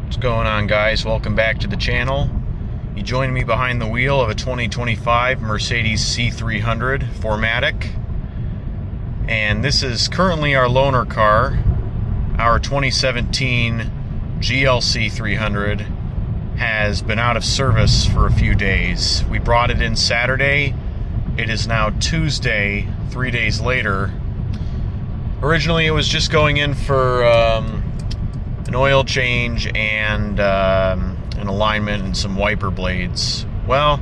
What's going on, guys? Welcome back to the channel. You join me behind the wheel of a 2025 Mercedes C300 4MATIC, and this is currently our loaner car. Our 2017 GLC300 has been out of service for a few days. We brought it in Saturday. It is now Tuesday, 3 days later. Originally it was just going in for an oil change and an alignment and some wiper blades. Well,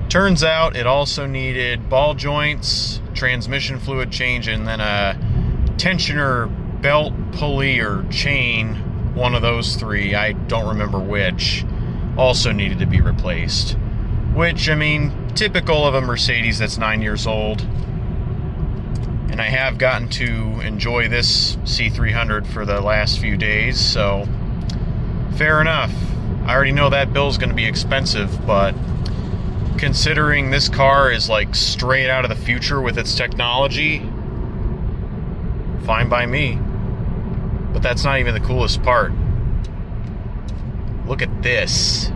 turns out it also needed ball joints, transmission fluid change, and then a tensioner belt, pulley, or chain, one of those three, I don't remember which, also needed to be replaced. Which, I mean, typical of a Mercedes that's 9 years old. And I have gotten to enjoy this C300 for the last few days, so fair enough. I already know that bill's going to be expensive, but considering this car is like straight out of the future with its technology, fine by me. But that's not even the coolest part. Look at this.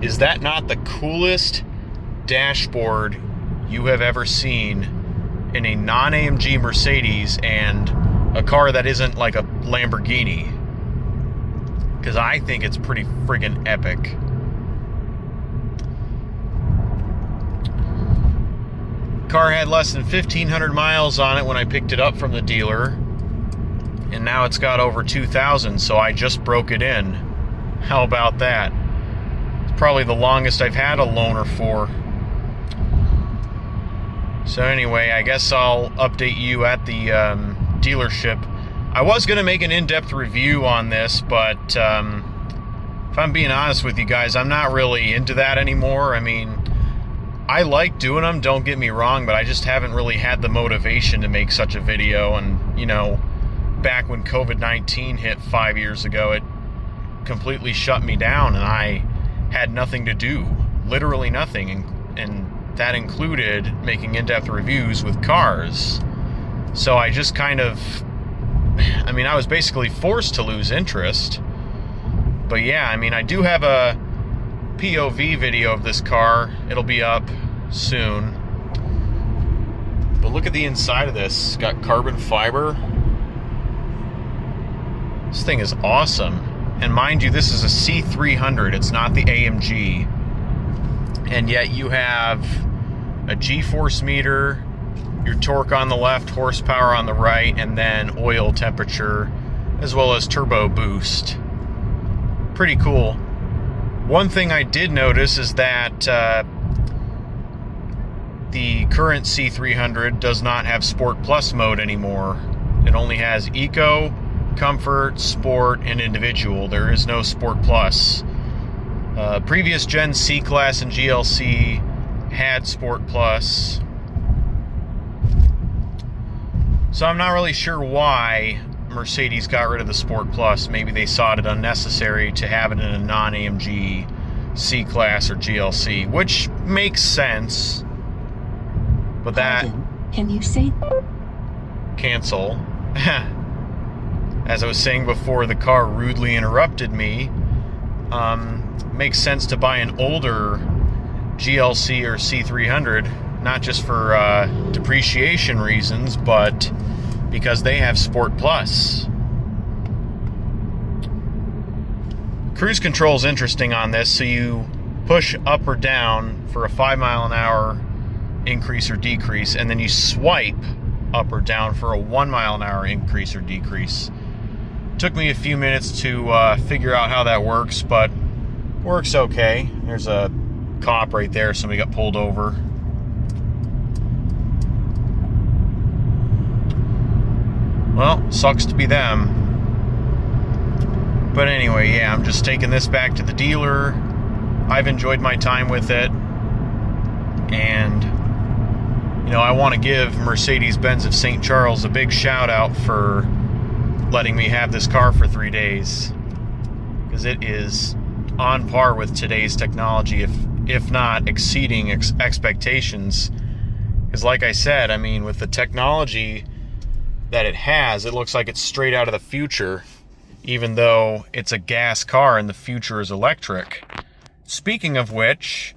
Is that not the coolest dashboard you have ever seen in a non-AMG Mercedes and a car that isn't like a Lamborghini? Because I think it's pretty friggin' epic. Car had less than 1,500 miles on it when I picked it up from the dealer, and now it's got over 2,000, so I just broke it in. How about that? It's probably the longest I've had a loaner for. So anyway, I guess I'll update you at the dealership. I was going to make an in-depth review on this, but if I'm being honest with you guys, I'm not really into that anymore. I mean, I like doing them, don't get me wrong, but I just haven't really had the motivation to make such a video. And, you know, back when COVID-19 hit 5 years ago, it completely shut me down, and I had nothing to do. Literally nothing. And that included making in-depth reviews with cars. So I just kind of, I mean, I was basically forced to lose interest. But yeah, I mean, I do have a POV video of this car. It'll be up soon. But look at the inside of this. It's got carbon fiber. This thing is awesome. And mind you, this is a C300. It's not the AMG. And yet you have a G-force meter, your torque on the left, horsepower on the right, and then oil temperature, as well as turbo boost. Pretty cool. One thing I did notice is that the current C300 does not have Sport Plus mode anymore. It only has Eco, Comfort, Sport, and Individual. There is no Sport Plus. Previous gen C-Class and GLC had Sport Plus. So I'm not really sure why Mercedes got rid of the Sport Plus. Maybe they saw it unnecessary to have it in a non-AMG C-Class or GLC, which makes sense. But that... Can you say... Cancel. As I was saying before, the car rudely interrupted me. Makes sense to buy an older GLC or C300, not just for depreciation reasons, but because they have Sport Plus. Cruise control is interesting on this, so you push up or down for a 5 mile an hour increase or decrease, and then you swipe up or down for a 1 mile an hour increase or decrease. Took me a few minutes to figure out how that works, but works okay. There's a cop right there. Somebody got pulled over. Well, sucks to be them. But anyway, yeah, I'm just taking this back to the dealer. I've enjoyed my time with it. And, you know, I want to give Mercedes-Benz of St. Charles a big shout out for letting me have this car for 3 days. Because it is on par with today's technology, if not exceeding expectations. Because like I said, I mean, with the technology that it has, it looks like it's straight out of the future. even though it's a gas car and the future is electric. Speaking of which,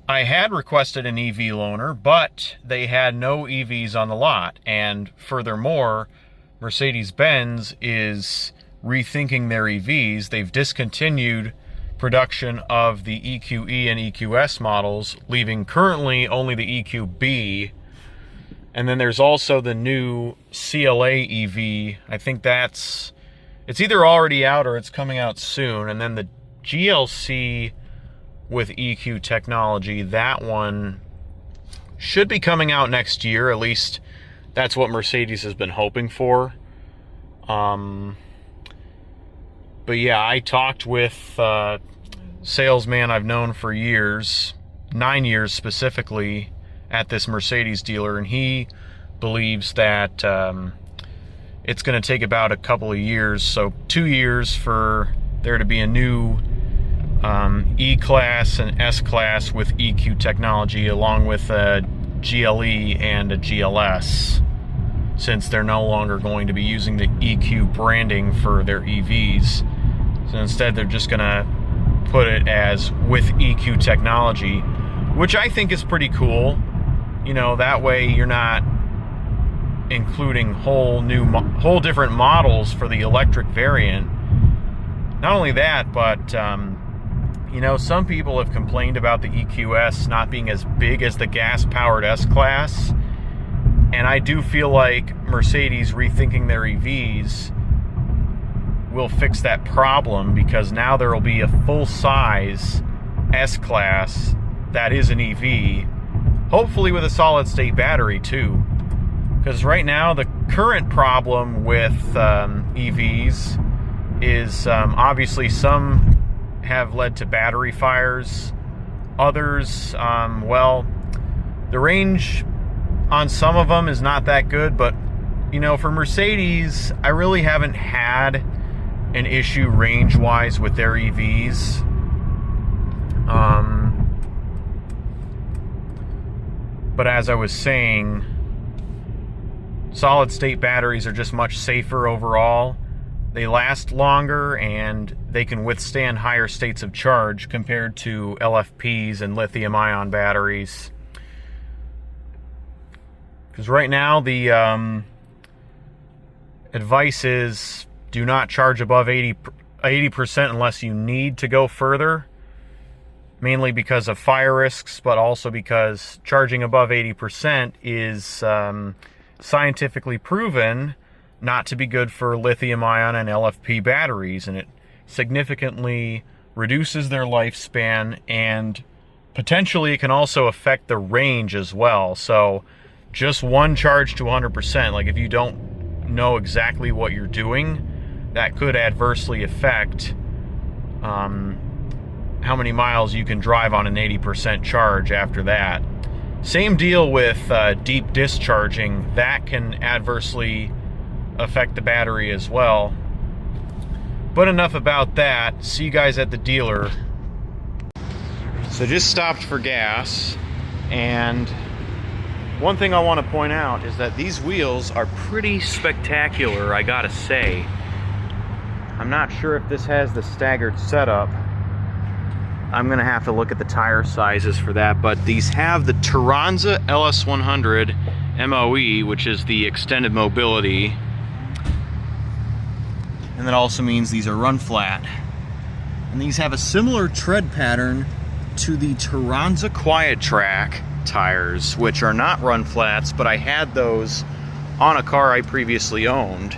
I had requested an EV loaner, but they had no EVs on the lot. And furthermore, Mercedes-Benz is rethinking their EVs. They've discontinued production of the EQE and EQS models, leaving currently only the EQB. And then there's also the new CLA EV. I think it's either already out or it's coming out soon. And then the GLC with EQ technology, that one should be coming out next year. At least that's what Mercedes has been hoping for. But yeah, I talked with a salesman I've known for years, 9 years specifically, at this Mercedes dealer, and he believes that it's going to take about a couple of years, so 2 years for there to be a new E-Class and S-Class with EQ technology, along with a GLE and a GLS, since they're no longer going to be using the EQ branding for their EVs. So instead they're just gonna put it as with EQ technology, which I think is pretty cool. You know, that way you're not including whole different models for the electric variant. Not only that, but you know, some people have complained about the EQS not being as big as the gas-powered S-Class, and I do feel like Mercedes rethinking their EVs will fix that problem, because now there will be a full-size S-Class that is an EV, hopefully with a solid-state battery too. Because right now the current problem with EVs is obviously some have led to battery fires. Others, well, the range on some of them is not that good, but you know, for Mercedes, I really haven't had an issue range-wise with their EVs. But as I was saying, solid-state batteries are just much safer overall. They last longer and they can withstand higher states of charge compared to LFPs and lithium-ion batteries. Because right now the advice is do not charge above 80% unless you need to go further, mainly because of fire risks, but also because charging above 80% is scientifically proven not to be good for lithium-ion and LFP batteries, and it significantly reduces their lifespan, and potentially it can also affect the range as well. So just one charge to 100%, like if you don't know exactly what you're doing, that could adversely affect how many miles you can drive on an 80% charge after that. Same deal with deep discharging. That can adversely affect the battery as well. But enough about that. See you guys at the dealer. So just stopped for gas, and one thing I want to point out is that these wheels are pretty spectacular, I gotta say. I'm not sure if this has the staggered setup. I'm gonna have to look at the tire sizes for that, but these have the Turanza LS100 MOE, which is the extended mobility. And that also means these are run flat. And these have a similar tread pattern to the Turanza Quiet Track tires, which are not run flats, but I had those on a car I previously owned.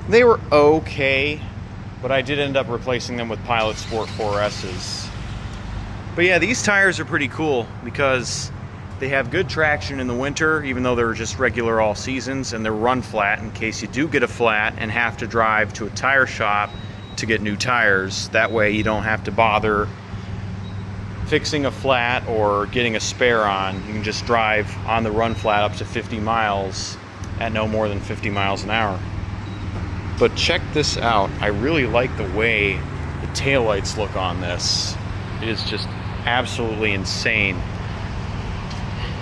They were okay, but I did end up replacing them with Pilot Sport 4S's. But yeah, these tires are pretty cool because they have good traction in the winter, even though they're just regular all seasons, and they're run flat in case you do get a flat and have to drive to a tire shop to get new tires. That way you don't have to bother fixing a flat or getting a spare on. You can just drive on the run flat up to 50 miles at no more than 50 miles an hour. But check this out. I really like the way the taillights look on this. It is just absolutely insane.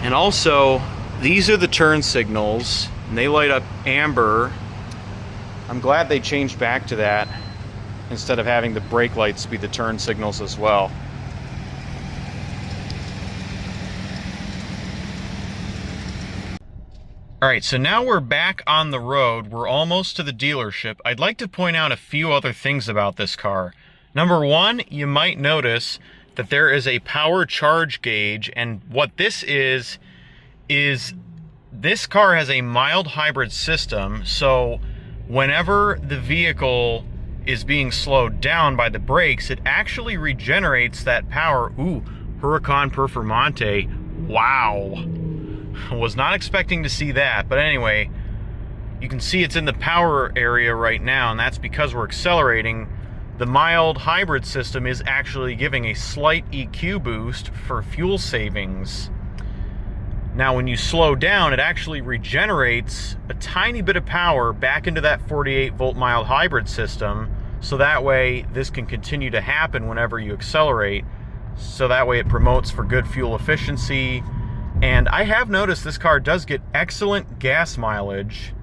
And also, these are the turn signals, and they light up amber I'm glad they changed back to that instead of having the brake lights be the turn signals as well. Alright, so now we're back on the road. We're almost to the dealership. I'd like to point out a few other things about this car. Number one, you might notice that there is a power charge gauge, and what this is this car has a mild hybrid system, so whenever the vehicle is being slowed down by the brakes, it actually regenerates that power. Ooh, Huracan Performante. Wow. Was not expecting to see that, but anyway, you can see it's in the power area right now, and that's because we're accelerating. The mild hybrid system is actually giving a slight EQ boost for fuel savings. Now when you slow down, it actually regenerates a tiny bit of power back into that 48 volt mild hybrid system, so that way this can continue to happen whenever you accelerate, so that way it promotes for good fuel efficiency. And I have noticed this car does get excellent gas mileage.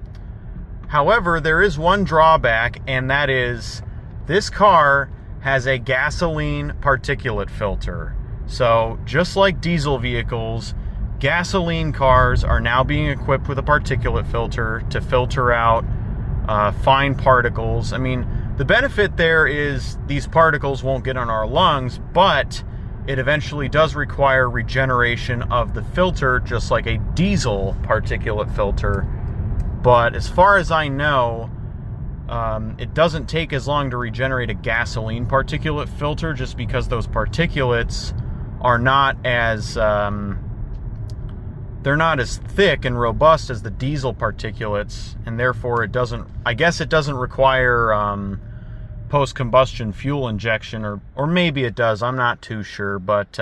However, there is one drawback, and that is this car has a gasoline particulate filter. So just like diesel vehicles, gasoline cars are now being equipped with a particulate filter to filter out fine particles. I mean, the benefit there is these particles won't get on our lungs, but it eventually does require regeneration of the filter, just like a diesel particulate filter. But as far as I know, it doesn't take as long to regenerate a gasoline particulate filter, just because those particulates are not as they're not as thick and robust as the diesel particulates, and therefore it doesn't, I guess it doesn't require post-combustion fuel injection, or maybe it does, I'm not too sure. But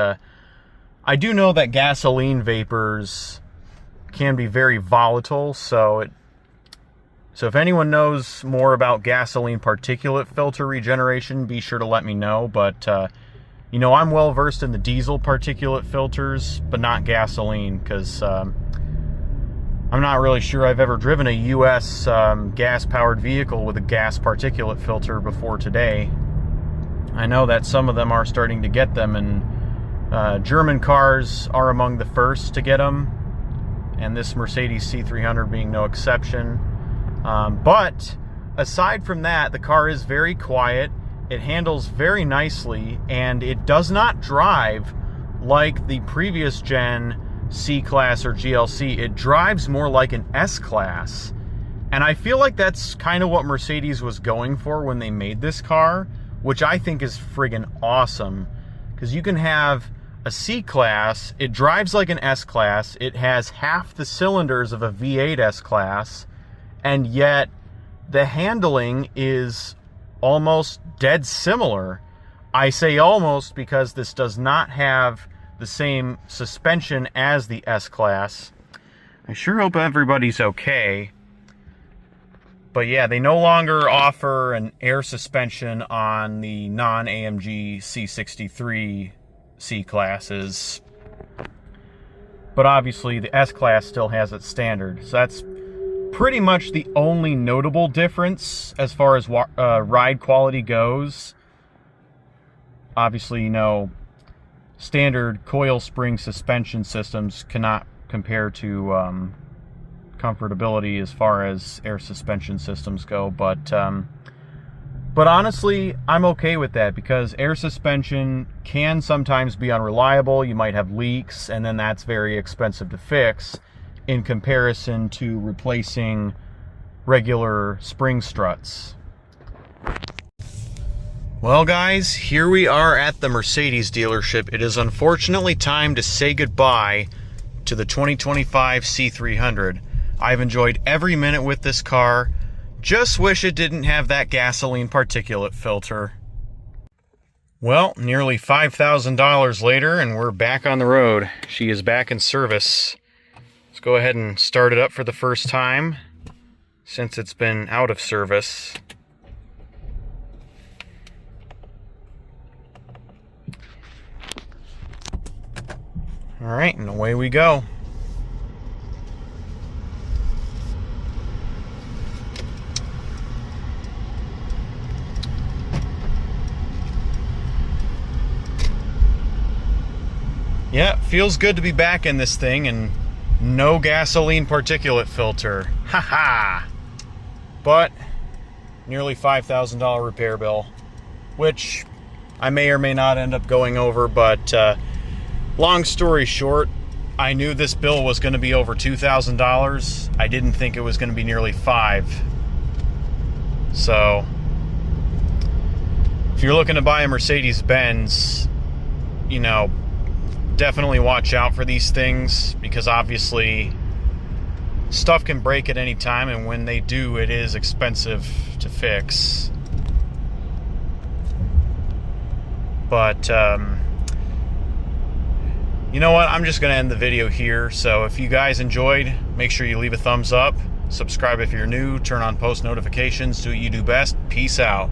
I do know that gasoline vapors can be very volatile, so if anyone knows more about gasoline particulate filter regeneration, be sure to let me know. But you know, I'm well versed in the diesel particulate filters, but not gasoline, because I'm not really sure I've ever driven a US gas-powered vehicle with a gas particulate filter before today. I know that some of them are starting to get them, and German cars are among the first to get them, and this Mercedes C300 being no exception. But aside from that, the car is very quiet, it handles very nicely, and it does not drive like the previous gen C-Class or GLC. It drives more like an S-Class. And I feel like that's kind of what Mercedes was going for when they made this car, which I think is friggin' awesome. Because you can have a C-Class, it drives like an S-Class, it has half the cylinders of a V8 S-Class, and yet the handling is almost dead similar. I say almost because this does not have the same suspension as the S-Class. I sure hope everybody's okay. But yeah, they no longer offer an air suspension on the non-AMG C63 C-Classes. But obviously the S-Class still has its standard. So that's pretty much the only notable difference as far as ride quality goes. Obviously, you know, standard coil spring suspension systems cannot compare to comfortability as far as air suspension systems go, but honestly, I'm okay with that, because air suspension can sometimes be unreliable. You might have leaks, and then that's very expensive to fix in comparison to replacing regular spring struts. Well guys, here we are at the Mercedes dealership. It is unfortunately time to say goodbye to the 2025 C300. I've enjoyed every minute with this car. Just wish it didn't have that gasoline particulate filter. Well, nearly $5,000 later, and we're back on the road. She is back in service. Let's go ahead and start it up for the first time since it's been out of service. All right, and away we go. Yeah, feels good to be back in this thing, and no gasoline particulate filter. Haha! But nearly $5,000 repair bill, which I may or may not end up going over, but long story short, I knew this bill was going to be over $2,000. I didn't think it was going to be nearly $5,000. So if you're looking to buy a Mercedes-Benz, you know, definitely watch out for these things, because obviously stuff can break at any time, and when they do, it is expensive to fix. But you know what, I'm just going to end the video here. So if you guys enjoyed, make sure you leave a thumbs up, subscribe if you're new, turn on post notifications, do what you do best. Peace out.